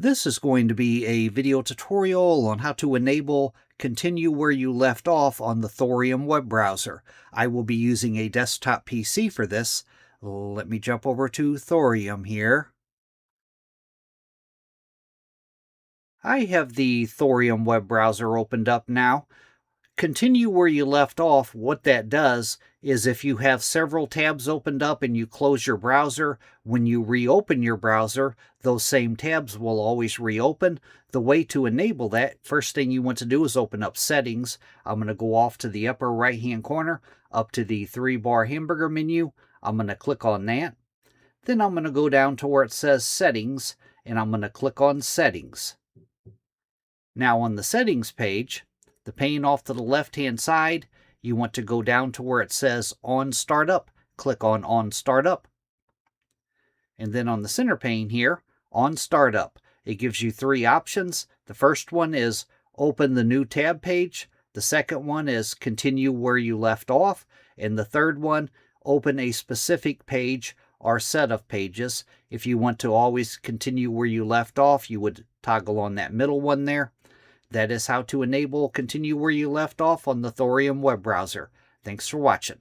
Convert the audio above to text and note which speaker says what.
Speaker 1: This is going to be a video tutorial on how to enable continue where you left off on the Thorium web browser. I will be using a desktop PC for this. Let me jump over to Thorium here. I have the Thorium web browser opened up now. Continue where you left off, what that does is if you have several tabs opened up and you close your browser, when you reopen your browser, those same tabs will always reopen. The way to enable that, first thing you want to do is open up Settings. I'm going to go off to the upper right-hand corner, up to the 3-bar Hamburger menu. I'm going to click on that. Then I'm going to go down to where it says Settings, and I'm going to click on Settings. Now on the Settings page, the pane off to the left-hand side, you want to go down to where it says On Startup. Click on Startup. And then on the center pane here, On Startup. It gives you 3 options. The first one is Open the New Tab page. The second one is Continue where you left off. And the third one, Open a specific page or set of pages. If you want to always continue where you left off, you would toggle on that middle one there. That is how to enable continue where you left off on the Thorium web browser. Thanks for watching.